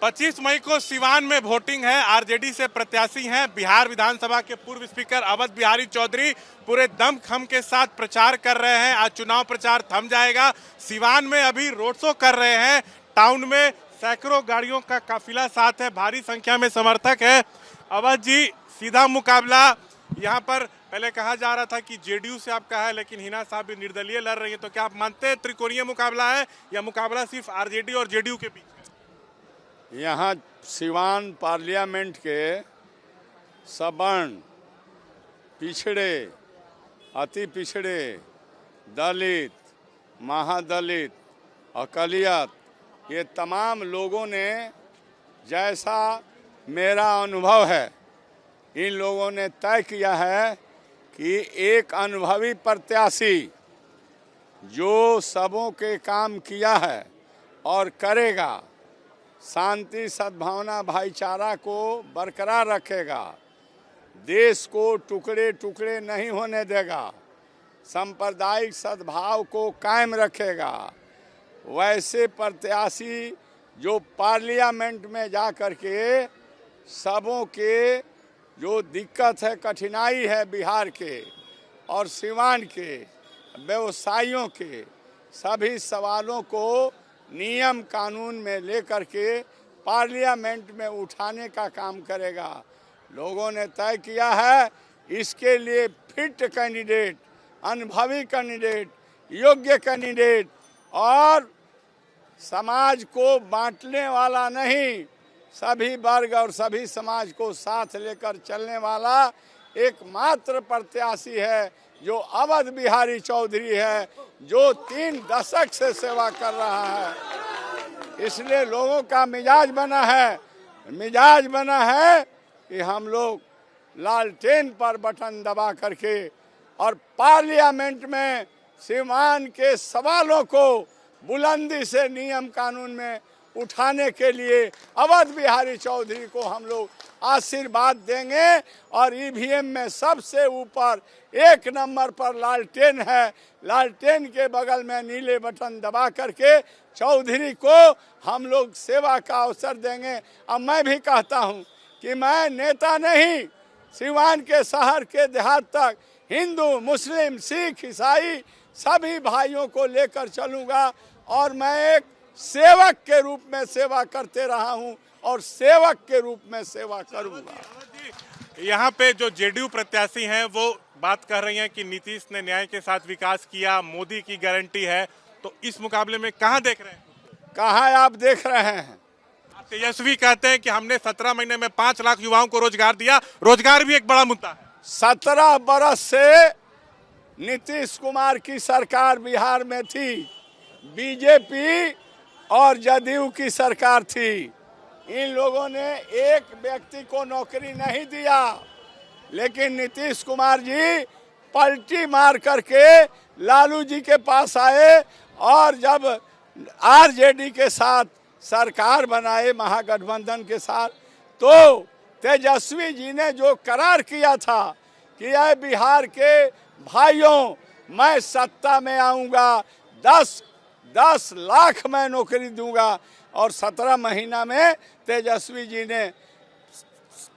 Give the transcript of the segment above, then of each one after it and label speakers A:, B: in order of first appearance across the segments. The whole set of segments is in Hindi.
A: 25 मई को सिवान में वोटिंग है। आरजेडी से प्रत्याशी हैं बिहार विधानसभा के पूर्व स्पीकर अवध बिहारी चौधरी पूरे दमखम के साथ प्रचार कर रहे हैं। आज चुनाव प्रचार थम जाएगा। सिवान में अभी रोड शो कर रहे हैं। टाउन में सैकड़ों गाड़ियों का काफिला साथ है, भारी संख्या में समर्थक है। अवध जी, सीधा मुकाबला यहाँ पर पहले कहा जा रहा था कि जेडीयू से आपका है, लेकिन हिना साहब भी निर्दलीय लड़ रही है, तो क्या आप मानते हैं त्रिकोणीय मुकाबला है या मुकाबला सिर्फ आरजेडी और जेडीयू के बीच?
B: यहाँ सिवान पार्लियामेंट के सवर्ण, पिछड़े, अति पिछड़े, दलित, महादलित, अकलियत, ये तमाम लोगों ने, जैसा मेरा अनुभव है, इन लोगों ने तय किया है कि एक अनुभवी प्रत्याशी जो सबों के काम किया है और करेगा, शांति, सद्भावना, भाईचारा को बरकरार रखेगा, देश को टुकड़े टुकड़े नहीं होने देगा, सांप्रदायिक सद्भाव को कायम रखेगा, वैसे प्रत्याशी जो पार्लियामेंट में जा कर के सबों के जो दिक्कत है, कठिनाई है बिहार के और सिवान के व्यवसायियों के, सभी सवालों को नियम कानून में लेकर के पार्लियामेंट में उठाने का काम करेगा। लोगों ने तय किया है इसके लिए फिट कैंडिडेट, अनुभवी कैंडिडेट, योग्य कैंडिडेट और समाज को बांटने वाला नहीं, सभी वर्ग और सभी समाज को साथ लेकर चलने वाला एकमात्र प्रत्याशी है जो अवध बिहारी चौधरी है, जो 3 दशक से सेवा कर रहा है। इसलिए लोगों का मिजाज बना है कि हम लोग लालटेन पर बटन दबा करके और पार्लियामेंट में सिवान के सवालों को बुलंदी से नियम कानून में उठाने के लिए अवध बिहारी चौधरी को हम लोग आशीर्वाद देंगे। और ईवीएम में सबसे ऊपर 1 नंबर पर लालटेन है, लालटेन के बगल में नीले बटन दबा करके चौधरी को हम लोग सेवा का अवसर देंगे। अब मैं भी कहता हूं कि मैं नेता नहीं, सिवान के शहर के देहात तक हिंदू, मुस्लिम, सिख, ईसाई सभी भाइयों को लेकर चलूँगा और मैं एक सेवक के रूप में सेवा करते रहा हूं और सेवक के रूप में सेवा करूंगा।
A: यहाँ पे जो जेडीयू प्रत्याशी हैं वो बात कर रही हैं कि नीतीश ने न्याय के साथ विकास किया, मोदी की गारंटी है, तो इस मुकाबले में कहाँ देख रहे हैं?
B: कहाँ आप देख रहे हैं?
A: तेजस्वी कहते हैं कि हमने 17 महीने में 5 लाख युवाओं को रोजगार दिया। रोजगार भी एक बड़ा मुद्दा है।
B: 17 बरस से नीतीश कुमार की सरकार बिहार में थी, बीजेपी और जदयू की सरकार थी। इन लोगों ने एक व्यक्ति को नौकरी नहीं दिया, लेकिन नीतीश कुमार जी पलटी मार करके लालू जी के पास आए और जब आरजेडी के साथ सरकार बनाए महागठबंधन के साथ, तो तेजस्वी जी ने जो करार किया था कि यह बिहार के भाइयों, मैं सत्ता में आऊँगा, 10 लाख मैं नौकरी दूंगा, और 17 महीना में तेजस्वी जी ने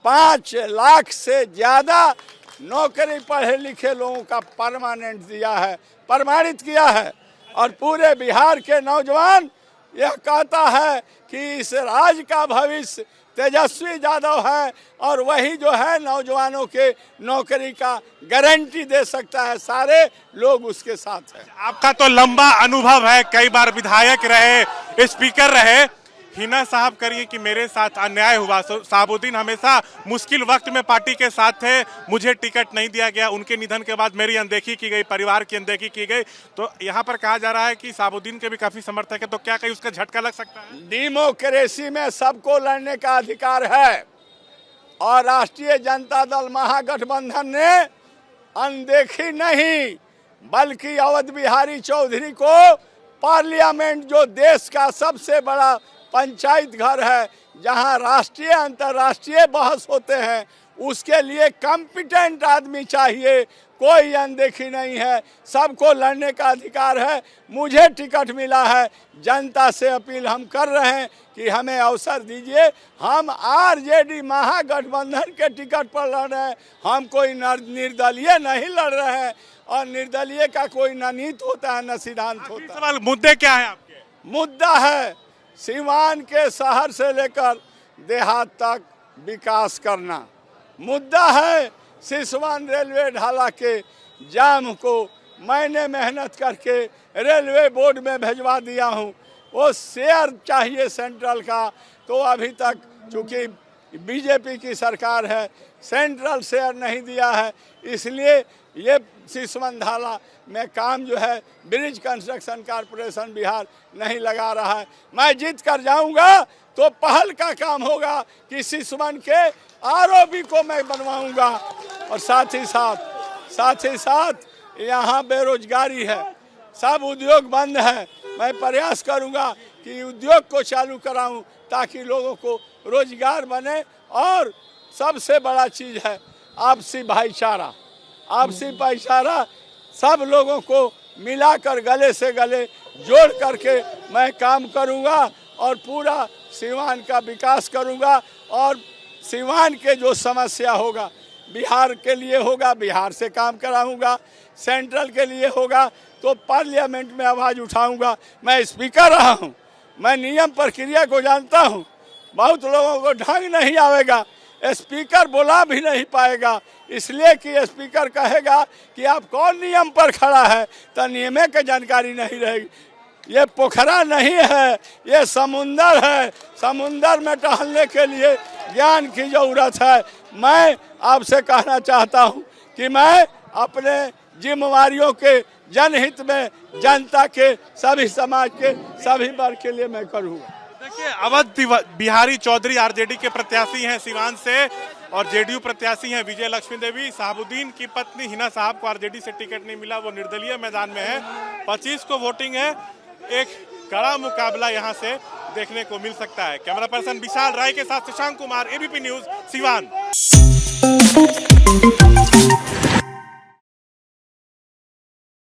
B: 5 लाख से ज़्यादा नौकरी पढ़े लिखे लोगों का परमानेंट दिया है, प्रमाणित किया है। और पूरे बिहार के नौजवान यह कहता है कि इस राज्य का भविष्य तेजस्वी यादव है और वही जो है नौजवानों के नौकरी का गारंटी दे सकता है। सारे लोग उसके साथ हैं।
A: आपका तो लंबा अनुभव है, कई बार विधायक रहे, स्पीकर रहे। हिना साहब करिए कि मेरे साथ अन्याय हुआ। साबुद्दीन हमेशा मुश्किल वक्त में पार्टी के साथ थे, मुझे टिकट नहीं दिया गया, उनके निधन के बाद मेरी अनदेखी की गई, परिवार की अनदेखी की गई। तो यहाँ पर कहा जा रहा है कि साबुद्दीन के भी काफी समर्थक है, तो क्या कहीं उसका झटका लग सकता है?
B: डेमोक्रेसी में सबको लड़ने का अधिकार है और राष्ट्रीय जनता दल महागठबंधन ने अनदेखी नहीं, बल्कि अवध बिहारी चौधरी को पार्लियामेंट, जो देश का सबसे बड़ा पंचायत घर है, जहां राष्ट्रीय अंतर्राष्ट्रीय बहस होते हैं, उसके लिए कॉम्पिटेंट आदमी चाहिए, कोई अनदेखी नहीं है, सबको लड़ने का अधिकार है। मुझे टिकट मिला है, जनता से अपील हम कर रहे हैं कि हमें अवसर दीजिए। हम आरजेडी महागठबंधन के टिकट पर लड़ रहे हैं, हम कोई निर्दलीय नहीं लड़ रहे हैं, और निर्दलीय का कोई न नीति होता है न सिद्धांत होता है।
A: सवाल मुद्दे क्या है आपके?
B: मुद्दा है सीवान के शहर से लेकर देहात तक विकास करना। मुद्दा है सिसवन रेलवे ढाला के जाम को मैंने मेहनत करके रेलवे बोर्ड में भिजवा दिया हूँ, वो शेयर चाहिए सेंट्रल का, तो अभी तक चूँकि बीजेपी की सरकार है, सेंट्रल शेयर नहीं दिया है, इसलिए ये सिसवन ढाला में काम जो है ब्रिज कंस्ट्रक्शन कॉरपोरेशन बिहार नहीं लगा रहा है। मैं जीत कर जाऊंगा तो पहल का काम होगा कि सिसवन के आरओबी को मैं बनवाऊंगा, और साथ ही साथ यहाँ बेरोजगारी है, सब उद्योग बंद है। मैं प्रयास करूंगा कि उद्योग को चालू कराऊं ताकि लोगों को रोजगार बने, और सबसे बड़ा चीज़ है आपसी भाईचारा। आपसी भाईचारा सब लोगों को मिलाकर गले से गले जोड़ करके मैं काम करूंगा, और पूरा सीवान का विकास करूंगा, और सीवान के जो समस्या होगा बिहार के लिए होगा, बिहार से काम कराऊंगा, सेंट्रल के लिए होगा तो पार्लियामेंट में आवाज़ उठाऊंगा। मैं स्पीकर रहा हूं, मैं नियम प्रक्रिया को जानता हूं, बहुत लोगों को ढंग नहीं आवेगा, स्पीकर बोला भी नहीं पाएगा, इसलिए कि स्पीकर कहेगा कि आप कौन नियम पर खड़ा है, तो नियम की जानकारी नहीं रहेगी। ये पोखरा नहीं है, ये समुंदर है, समुंदर में टहलने के लिए ज्ञान की जरूरत है। मैं आपसे कहना चाहता हूँ कि मैं अपने जिम्मेवारियों के जनहित में जनता के सभी समाज के सभी वर्ग के लिए मैं करूँगा।
A: देखिए, अवध बिहारी चौधरी आरजेडी के प्रत्याशी हैं सिवान से, और जेडीयू प्रत्याशी हैं विजय लक्ष्मी देवी। साहबुद्दीन की पत्नी हिना साहब को आरजेडी से टिकट नहीं मिला, वो निर्दलीय मैदान में है। 25 को वोटिंग है, एक कड़ा मुकाबला यहां से देखने को मिल सकता है। कैमरा पर्सन विशाल राय के साथ शशांक कुमार, एबीपी न्यूज, सिवान।